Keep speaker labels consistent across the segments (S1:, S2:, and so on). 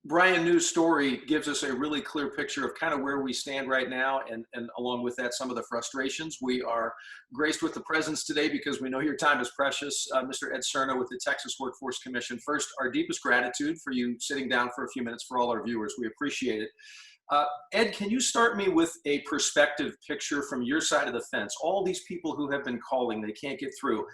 S1: Brian New's story gives us a really clear picture of kind of where we stand right now, and along with that, some of the frustrations. We are graced with the presence today because we know your time is precious. Mr. Ed Serna with the Texas Workforce Commission. First, our deepest gratitude for you sitting down for a few minutes for all our viewers. We appreciate it. Ed, can you start me with a perspective picture from your side of the fence? All these people who have been calling, they can't get through.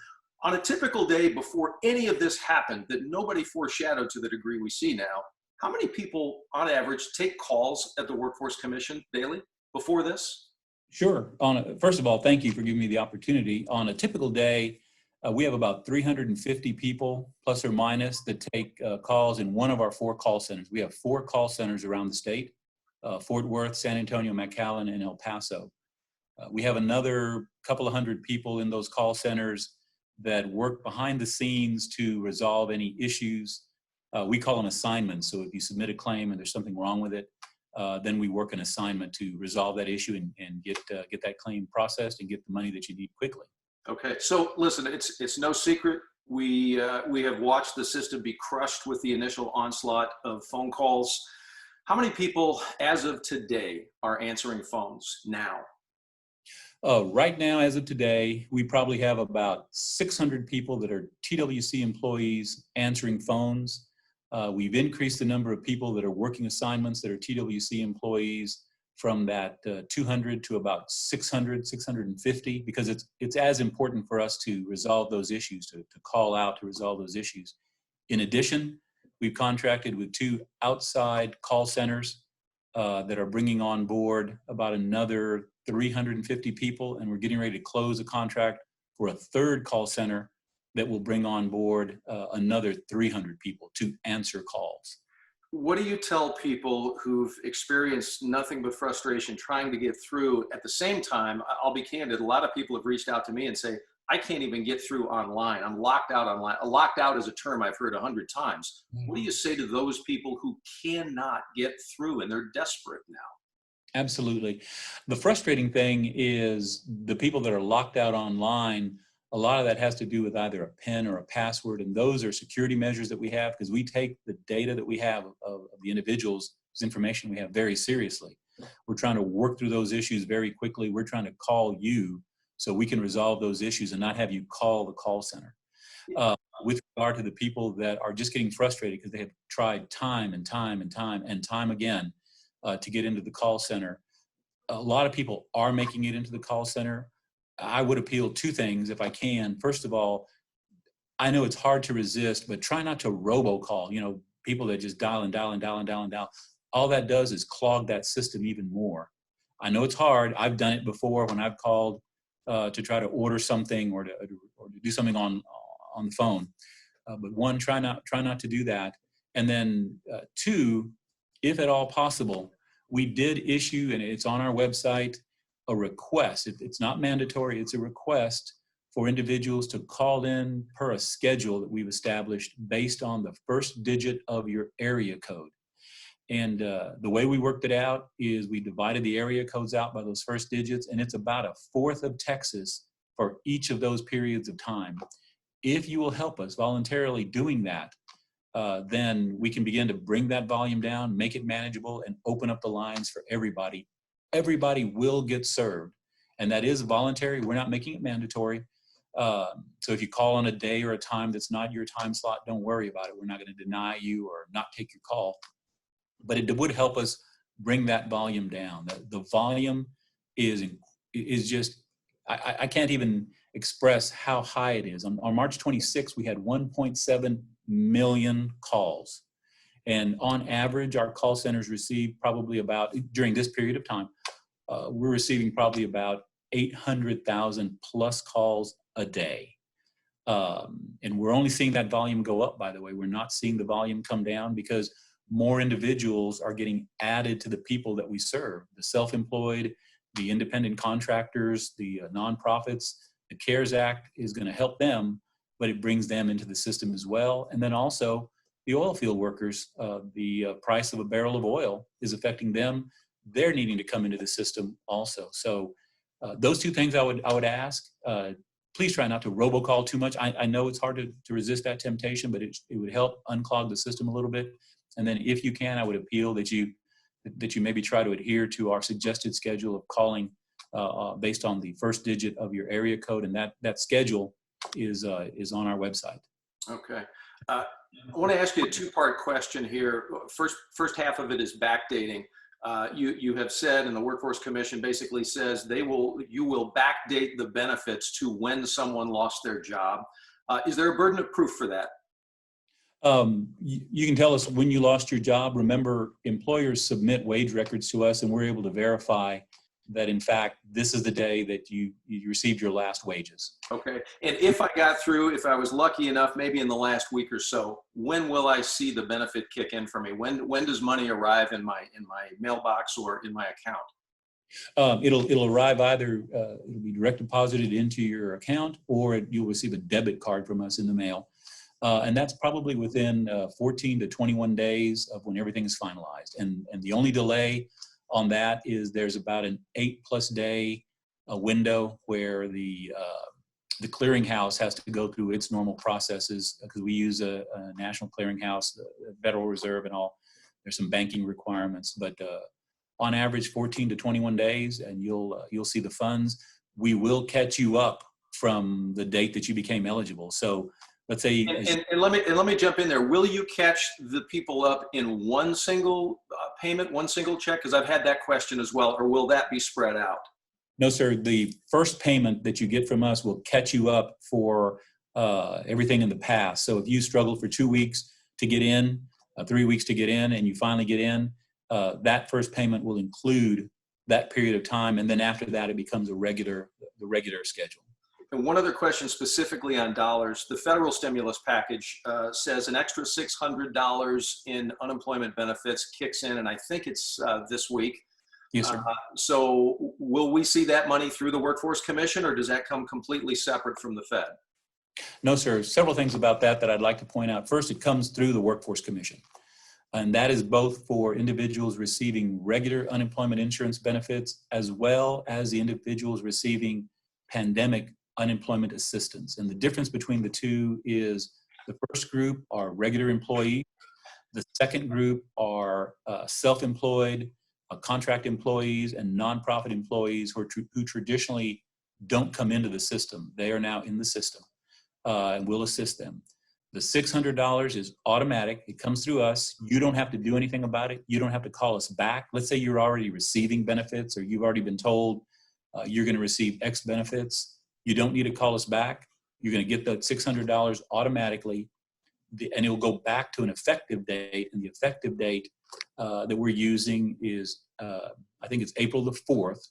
S1: On a typical day before any of this happened, that nobody foreshadowed to the degree we see now, how many people on average take calls at the Workforce Commission daily before this?
S2: Sure. First of all, thank you for giving me the opportunity. On a typical day, we have about 350 people, plus or minus, that take calls in one of our 4 call centers. We have 4 call centers around the state, Fort Worth, San Antonio, McAllen, and El Paso. We have another couple of hundred people in those call centers that work behind the scenes to resolve any issues. We call them assignments. So if you submit a claim and there's something wrong with it, then we work an assignment to resolve that issue and get that claim processed and get the money that you need quickly.
S1: Okay, so listen, it's no secret. We have watched the system be crushed with the initial onslaught of phone calls. How many people, as of today, are answering phones now?
S2: Right now, as of today, we probably have about 600 people that are TWC employees answering phones. We've increased the number of people that are working assignments that are TWC employees from that 200 to about 600, 650, because it's as important for us to resolve those issues, to call out to resolve those issues. In addition, we've contracted with 2 outside call centers that are bringing on board about another 350 people, and we're getting ready to close a contract for a 3rd call center that will bring on board another 300 people to answer calls.
S1: What do you tell people who've experienced nothing but frustration trying to get through? At the same time, I'll be candid, a lot of people have reached out to me and say, I can't even get through online. I'm locked out online. Locked out is a term I've heard 100 times. What do you say to those people who cannot get through and they're desperate now?
S2: Absolutely. The frustrating thing is the people that are locked out online, a lot of that has to do with either a PIN or a password, and those are security measures that we have because we take the data that we have of the individuals, this information we have, very seriously. We're trying to work through those issues very quickly. We're trying to call you so we can resolve those issues and not have you call the call center. With regard to the people that are just getting frustrated because they have tried time and time again to get into the call center, a lot of people are making it into the call center. I would appeal 2 things if I can. First of all, I know it's hard to resist, but try not to robocall. You know, people that just dial and dial and dial and dial and dial. All that does is clog that system even more. I know it's hard. I've done it before when I've called to try to order something or to do something on the phone. But 1, try not to do that. And then 2, if at all possible, we did issue, and it's on our website, a request. It's not mandatory, it's a request for individuals to call in per a schedule that we've established based on the first digit of your area code. And the way we worked it out is we divided the area codes out by those first digits, and it's about 1/4 of Texas for each of those periods of time. If you will help us voluntarily doing that, then we can begin to bring that volume down, make it manageable, and open up the lines for everybody. Everybody will get served, and that is voluntary. We're not making it mandatory. So if you call on a day or a time that's not your time slot, don't worry about it. We're not going to deny you or not take your call. But it would help us bring that volume down. The volume is just, I can't even express how high it is. On March 26th, we had 1.7 million calls. And on average, our call centers receive probably about, during this period of time, we're receiving probably about 800,000 plus calls a day. And we're only seeing that volume go up, by the way. We're not seeing the volume come down because more individuals are getting added to the people that we serve. The self-employed, the independent contractors, the nonprofits. The CARES Act is going to help them, but it brings them into the system as well. And then also the oil field workers, the price of a barrel of oil is affecting them. They're needing to come into the system also. So those 2 things I would ask. Please try not to robocall too much. I know it's hard to resist that temptation, but it would help unclog the system a little bit. And then if you can, I would appeal that you maybe try to adhere to our suggested schedule of calling based on the first digit of your area code, and that schedule is on our website.
S1: Okay. I want to ask you a two-part question here. First half of it is backdating. You have said, and the Workforce Commission basically says you will backdate the benefits to when someone lost their job. Is there a burden of proof for that?
S2: You can tell us when you lost your job. Remember, employers submit wage records to us, and we're able to verify that, in fact, this is the day that you received your last wages.
S1: Okay. And if I was lucky enough, maybe in the last week or so, when will I see the benefit kick in for me? When does money arrive in my mailbox or in my account?
S2: It'll arrive either, it'll be direct deposited into your account, or you'll receive a debit card from us in the mail. And that's probably within 14 to 21 days of when everything is finalized. And the only delay on that is there's about an 8+ day window where the clearinghouse has to go through its normal processes, because we use a national clearinghouse, the Federal Reserve and all. There's some banking requirements, but on average 14 to 21 days, and you'll see the funds. We will catch you up from the date that you became eligible. So let's say,
S1: and let me jump in there. Will you catch the people up in one single payment, one single check? Because I've had that question as well. Or will that be spread out?
S2: No, sir. The first payment that you get from us will catch you up for everything in the past. So if you struggled for 2 weeks to get in, 3 weeks to get in, and you finally get in, that first payment will include that period of time. And then after that, it becomes the regular schedule.
S1: And one other question specifically on dollars. The federal stimulus package says an extra $600 in unemployment benefits kicks in, and I think it's this week.
S2: Yes, sir.
S1: So will we see that money through the Workforce Commission, or does that come completely separate from the Fed?
S2: No, sir. Several things about that I'd like to point out. First, it comes through the Workforce Commission. And that is both for individuals receiving regular unemployment insurance benefits, as well as the individuals receiving pandemic unemployment assistance. And the difference between the two is the first group are regular employees. The second group are self-employed, contract employees, and nonprofit employees who traditionally don't come into the system. They are now in the system, and we'll assist them. The $600 is automatic. It comes through us. You don't have to do anything about it. You don't have to call us back. Let's say you're already receiving benefits, or you've already been told you're going to receive X benefits. You don't need to call us back. You're going to get that $600 automatically, and it will go back to an effective date. And the effective date that we're using is, I think it's April the 4th.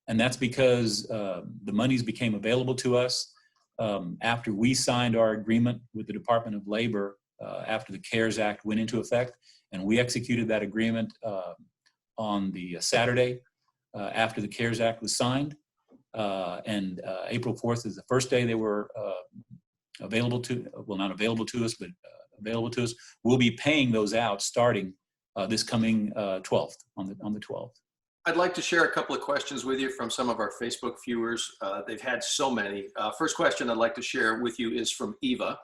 S2: And that's because the monies became available to us after we signed our agreement with the Department of Labor after the CARES Act went into effect. And we executed that agreement on the Saturday after the CARES Act was signed. And April 4th is the first day they were available to, well, not available to us, but available to us. We'll be paying those out starting this coming 12th, on the 12th.
S1: I'd like to share a couple of questions with you from some of our Facebook viewers. They've had so many. First question I'd like to share with you is from Eva.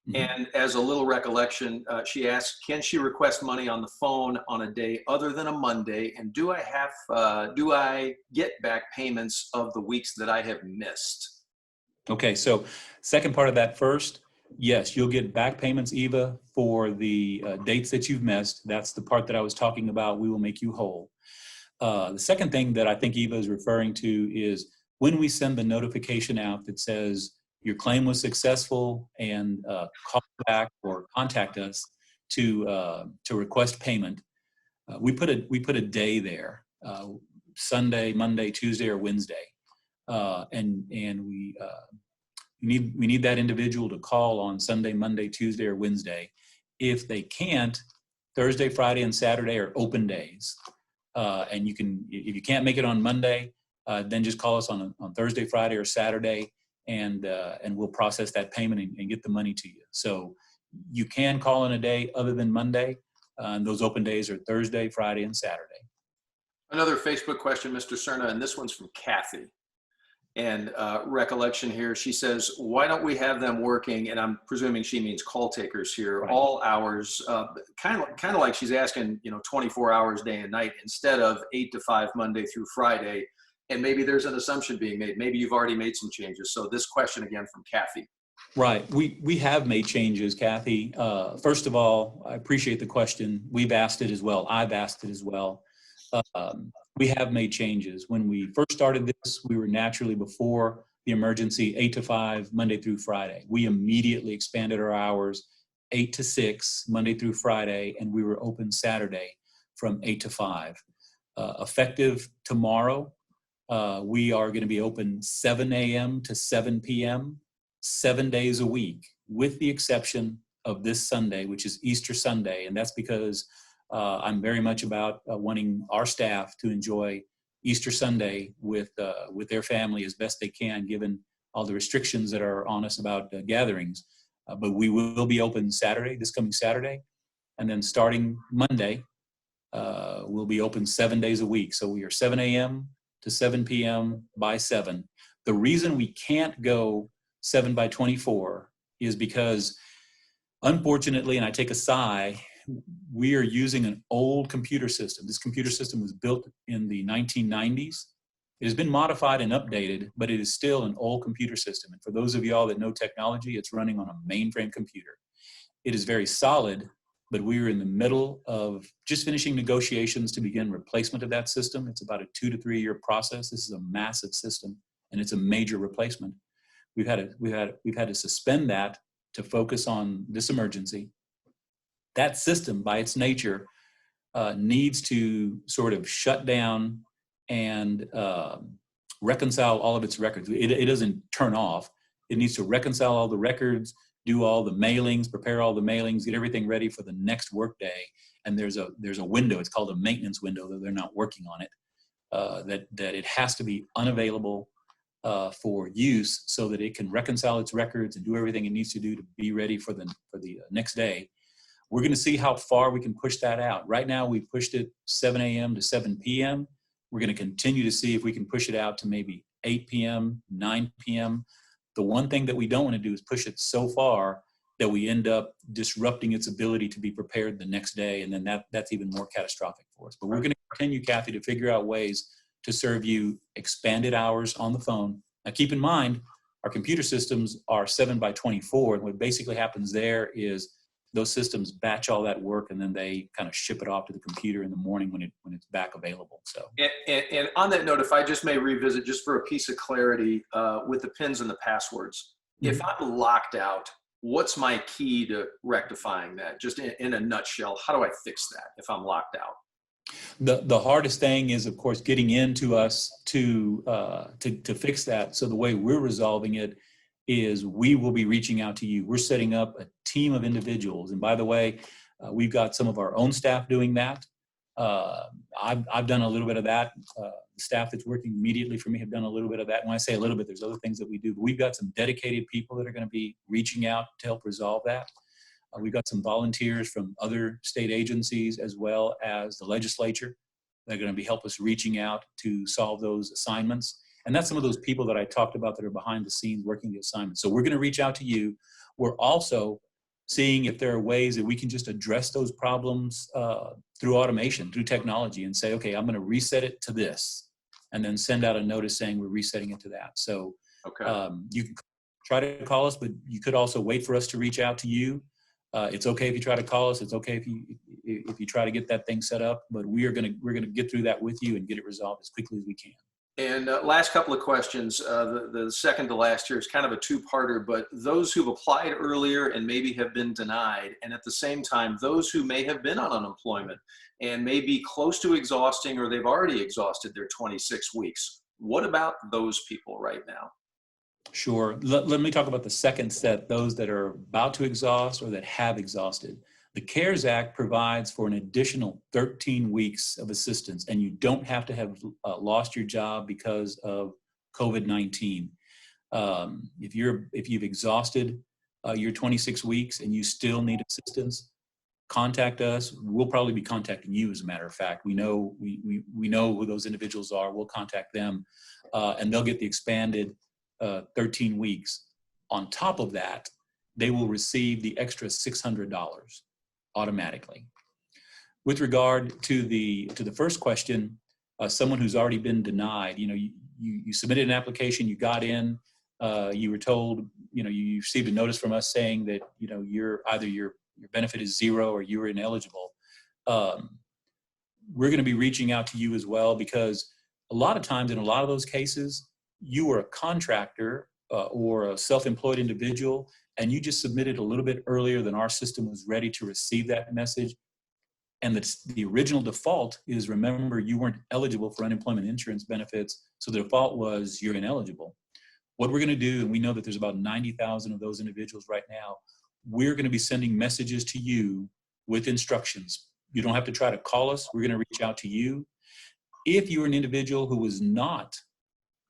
S1: Mm-hmm. And as a little recollection, she asks, can she request money on the phone on a day other than a Monday? And do I get back payments of the weeks that I have missed? Okay,
S2: so second part of that first, yes, you'll get back payments, Eva, for the dates that you've missed. That's the part that I was talking about. We will make you whole. The second thing that I think Eva is referring to is when we send the notification out that says your claim was successful and call back or contact us to request payment. We put a day there, Sunday, Monday, Tuesday, or Wednesday, and we need that individual to call on Sunday, Monday, Tuesday, or Wednesday. If they can't, Thursday, Friday, and Saturday are open days, and if you can't make it on Monday, then just call us on Thursday, Friday, or Saturday. And we'll process that payment and get the money to you. So you can call in a day other than Monday, and those open days are Thursday, Friday, and Saturday.
S1: Another Facebook question, Mr. Serna, and this one's from Kathy. and recollection here. She says, why don't we have them working, and I'm presuming she means call takers here,
S2: Right.
S1: all hours, kind of like she's asking, 24 hours day and night instead of 8 to 5 Monday through Friday. And maybe there's an assumption being made. Maybe you've already made some changes. So this question again from Kathy.
S2: Right. We have made changes, Kathy. First of all, I appreciate the question. We've asked it as well. I've asked it as well. We have made changes. When we first started this, we were naturally before the emergency 8 to 5, Monday through Friday. We immediately expanded our hours 8 to 6, Monday through Friday, and we were open Saturday from 8 to 5. Effective tomorrow, we are going to be open 7 a.m. to 7 p.m., 7 days a week, with the exception of this Sunday, which is Easter Sunday. And that's because I'm very much about wanting our staff to enjoy Easter Sunday with their family as best they can, given all the restrictions that are on us about gatherings. But we will be open Saturday, this coming Saturday. And then starting Monday, we'll be open 7 days a week. So we are 7 a.m. to 7 p.m. by 7. The reason we can't go 7 by 24 is because, unfortunately, and I take a sigh, we are using an old computer system. This computer system was built in the 1990s. It has been modified and updated, but it is still an old computer system. And for those of y'all that know technology, it's running on a mainframe computer. It is very solid, but we are in the middle of just finishing negotiations to begin replacement of that system. It's about a 2 to 3 year process. This is a massive system, and it's a major replacement. We've had to suspend that to focus on this emergency. That system, by its nature, needs to sort of shut down and reconcile all of its records. It doesn't turn off. It needs to reconcile all the records, do all the mailings, prepare all the mailings, get everything ready for the next workday. And there's a window. It's called a maintenance window, though they're not working on it. That it has to be unavailable for use so that it can reconcile its records and do everything it needs to do to be ready for the next day. We're going to see how far we can push that out. Right now, we pushed it 7 a.m. to 7 p.m. We're going to continue to see if we can push it out to maybe 8 p.m., 9 p.m. The one thing that we don't want to do is push it so far that we end up disrupting its ability to be prepared the next day, and then that's even more catastrophic for us. But we're going to continue, Kathy, to figure out ways to serve you expanded hours on the phone. Now, keep in mind, our computer systems are 7 by 24, and what basically happens there is those systems batch all that work, and then they kind of ship it off to the computer in the morning when it's back available. So,
S1: and on that note, if I just may revisit, just for a piece of clarity, with the PINs and the passwords, if I'm locked out, what's my key to rectifying that? Just in a nutshell, how do I fix that if I'm locked out?
S2: The hardest thing is, of course, getting into us to fix that. So the way we're resolving it is we will be reaching out to you. We're setting up a team of individuals. And by the way, we've got some of our own staff doing that. I've done a little bit of that. The staff that's working immediately for me have done a little bit of that. When I say a little bit, there's other things that we do. But we've got some dedicated people that are going to be reaching out to help resolve that. We've got some volunteers from other state agencies as well as the legislature that are going to be help us reaching out to solve those assignments. And that's some of those people that I talked about that are behind the scenes working the assignments. So we're going to reach out to you. We're also seeing if there are ways that we can just address those problems through automation, through technology, and say, okay, I'm going to reset it to this, and then send out a notice saying we're resetting it to that. So you can try to call us, but you could also wait for us to reach out to you. It's okay if you try to call us. It's okay if you try to get that thing set up. But we're gonna get through that with you and get it resolved as quickly as we can.
S1: And last couple of questions. The second to last here is kind of a two-parter, but those who've applied earlier and maybe have been denied, and at the same time, those who may have been on unemployment and may be close to exhausting or they've already exhausted their 26 weeks. What about those people right now?
S2: Sure. Let me talk about the second set, those that are about to exhaust or that have exhausted. The CARES Act provides for an additional 13 weeks of assistance, and you don't have to have lost your job because of COVID-19. If you've exhausted your 26 weeks and you still need assistance, contact us. We'll probably be contacting you, as a matter of fact. We know we know who those individuals are. We'll contact them. and they'll get the expanded 13 weeks. On top of that, they will receive the extra $600 automatically. With regard to the first question, someone who's already been denied, you submitted an application, you got in, you were told, you received a notice from us saying that, your benefit is zero or you're ineligible. We're going to be reaching out to you as well, because a lot of times in a lot of those cases, you were a contractor or a self-employed individual, and you just submitted a little bit earlier than our system was ready to receive that message. And the original default is, remember, you weren't eligible for unemployment insurance benefits, so the default was you're ineligible. What we're going to do, and we know that there's about 90,000 of those individuals right now, we're going to be sending messages to you with instructions. You don't have to try to call us. We're going to reach out to you. If you're an individual who was not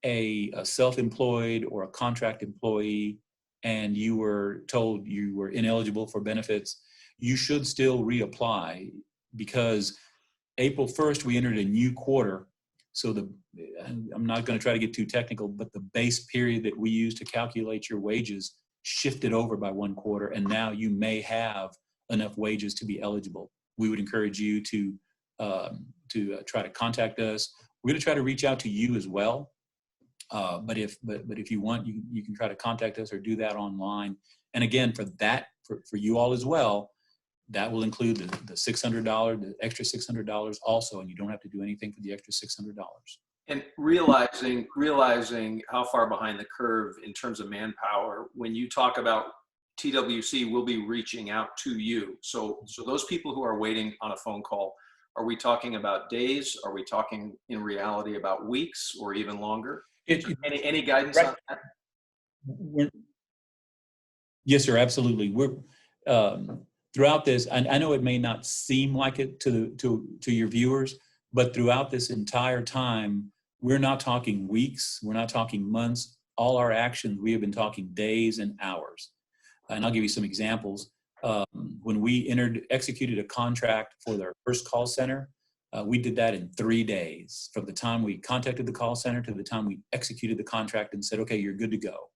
S2: a self-employed or a contract employee and you were told you were ineligible for benefits, you should still reapply, because April 1st, we entered a new quarter. So I'm not going to try to get too technical, but the base period that we use to calculate your wages shifted over by 1 quarter, and now you may have enough wages to be eligible. We would encourage you to try to contact us. We're going to try to reach out to you as well. But if you want, you can try to contact us or do that online. And again, for you all as well, that will include the $600, the extra $600 also, and you don't have to do anything for the extra $600.
S1: And realizing how far behind the curve in terms of manpower, when you talk about TWC, we'll be reaching out to you. So those people who are waiting on a phone call, are we talking about days? Are we talking in reality about weeks or even longer? Any guidance on that?
S2: Yes, sir, absolutely. We're throughout this, I know it may not seem like it to your viewers, but throughout this entire time, we're not talking weeks, we're not talking months. All our actions, we have been talking days and hours. And I'll give you some examples. When we executed a contract for their first call center, we did that in 3 days, from the time we contacted the call center to the time we executed the contract and said, okay, you're good to go.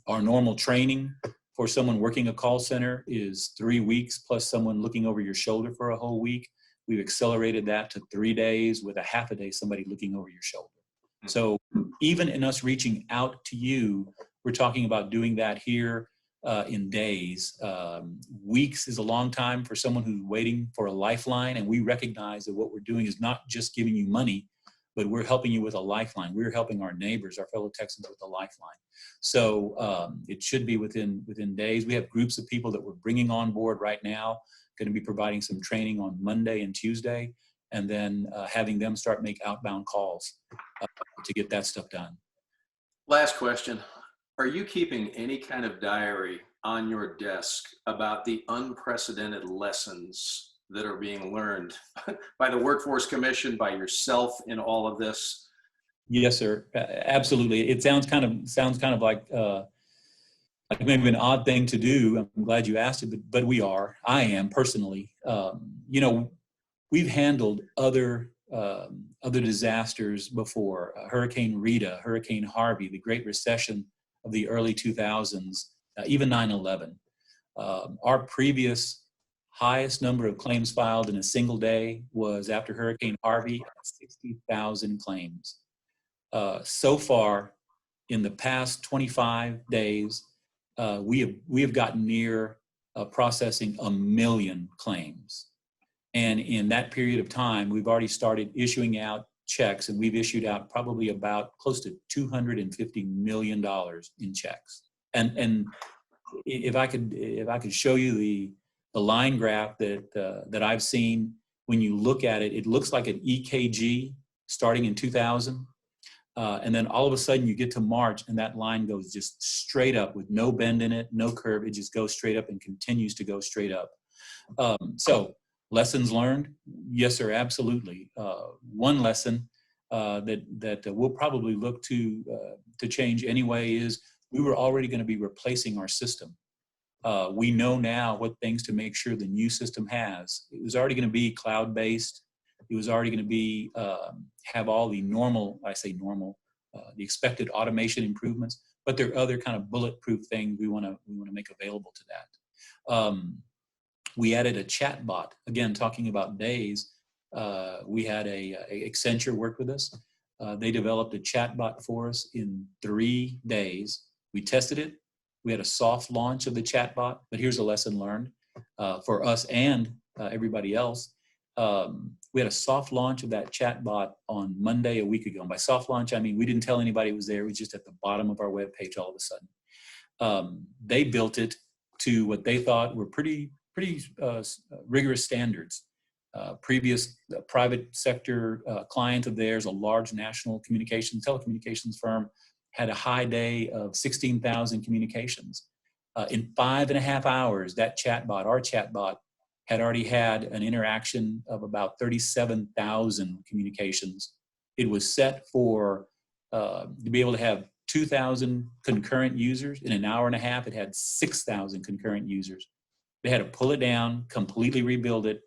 S2: Our normal training for someone working a call center is 3 weeks plus someone looking over your shoulder for a whole week. We've accelerated that to 3 days with a half a day somebody looking over your shoulder. So even in us reaching out to you, we're talking about doing that here in days. Weeks is a long time for someone who's waiting for a lifeline, and we recognize that what we're doing is not just giving you money, but we're helping you with a lifeline. We're helping our neighbors, our fellow Texans, with a lifeline. So it should be within days. We have groups of people that we're bringing on board right now, going to be providing some training on Monday and Tuesday, and then having them start make outbound calls to get that stuff done.
S1: Last question. Are you keeping any kind of diary on your desk about the unprecedented lessons that are being learned by the Workforce Commission, by yourself in all of this?
S2: Yes, sir. Absolutely. It sounds kind of like maybe an odd thing to do. I'm glad you asked it, but I am personally. We've handled other disasters before. Hurricane Rita, Hurricane Harvey, the Great Recession of the early 2000s, even 9/11. Our previous highest number of claims filed in a single day was after Hurricane Harvey, 60,000 claims. So far, in the past 25 days, we have gotten near processing 1 million claims. And in that period of time, we've already started issuing out checks, and we've issued out probably about close to $250 million in checks. And if I could show you the line graph that I've seen, when you look at it, it looks like an EKG starting in 2000. And then all of a sudden you get to March and that line goes just straight up with no bend in it, no curve. It just goes straight up and continues to go straight up. So lessons learned? Yes, sir, absolutely. One lesson that we'll probably look to change anyway is we were already going to be replacing our system. We know now what things to make sure the new system has. It was already going to be cloud-based. It was already going to be have all the normal, I say normal, the expected automation improvements, but there are other kind of bulletproof things we want to make available to that. We added a chat bot. Again, talking about days, we had Accenture work with us. They developed a chat bot for us in 3 days. We tested it. We had a soft launch of the chat bot, but here's a lesson learned for us and everybody else. We had a soft launch of that chat bot on Monday a week ago. And by soft launch, I mean we didn't tell anybody it was there. It was just at the bottom of our webpage all of a sudden. They built it to what they thought were pretty rigorous standards. Previous private sector client of theirs, a large national telecommunications firm, had a high day of 16,000 communications. In 5.5 hours, that chatbot, our chatbot, had already had an interaction of about 37,000 communications. It was set for to be able to have 2,000 concurrent users. In an hour and a half, it had 6,000 concurrent users. They had to pull it down, completely rebuild it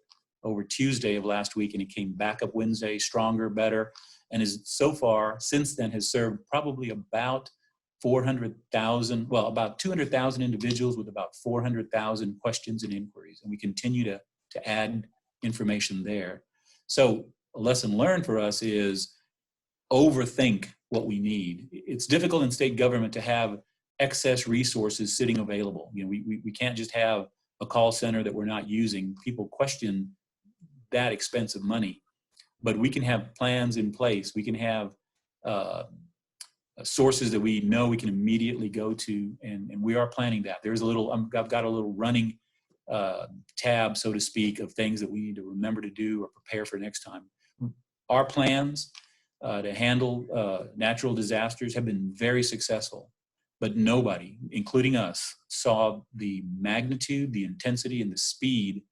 S2: over Tuesday of last week, and it came back up Wednesday, stronger, better, and is so far, since then, has served probably about 400,000, well, about 200,000 individuals with about 400,000 questions and inquiries. And we continue to add information there. So a lesson learned for us is overthink what we need. It's difficult in state government to have excess resources sitting available. You know, we can't just have a call center that we're not using. People question that expensive money, but we can have plans in place. We can have sources that we know we can immediately go to, and we are planning that. There's a little, I've got a little running tab, so to speak, of things that we need to remember to do or prepare for next time. Our plans to handle natural disasters have been very successful, but nobody, including us, saw the magnitude, the intensity, and the speed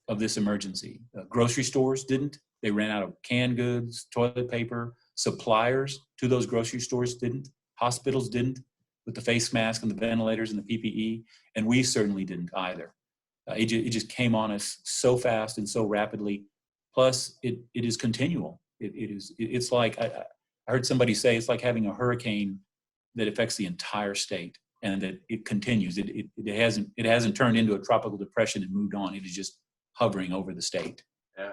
S2: of this emergency. Grocery stores didn't. They ran out of canned goods, toilet paper. Suppliers to those grocery stores didn't. Hospitals didn't, with the face mask and the ventilators and the PPE, and we certainly didn't either. It just came on us so fast and so rapidly. Plus, it is continual. It's like, I heard somebody say, it's like having a hurricane that affects the entire state, and that it continues. It hasn't turned into a tropical depression and moved on. It is just hovering over the state.
S1: Yeah.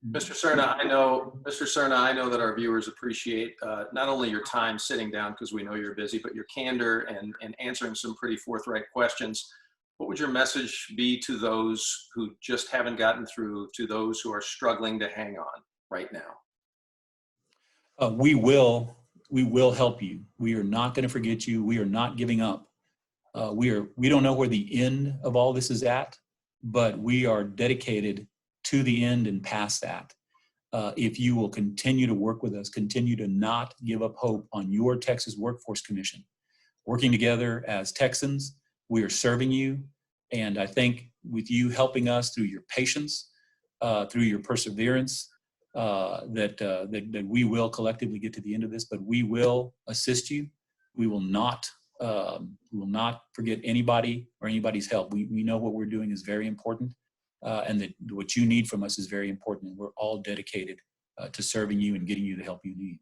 S1: Mr. Serna, I know that our viewers appreciate not only your time sitting down, because we know you're busy, but your candor and answering some pretty forthright questions. What would your message be to those who just haven't gotten through, to those who are struggling to hang on right now?
S2: We will help you. We are not going to forget you. We are not giving up. We don't know where the end of all this is at, but we are dedicated to the end and past that. If you will continue to work with us, continue to not give up hope on your Texas Workforce Commission. Working together as Texans, we are serving you, and I think with you helping us through your patience, through your perseverance, that we will collectively get to the end of this, but we will assist you. We will not forget anybody or anybody's help. We know what we're doing is very important. And that what you need from us is very important, and we're all dedicated to serving you and getting you the help you need.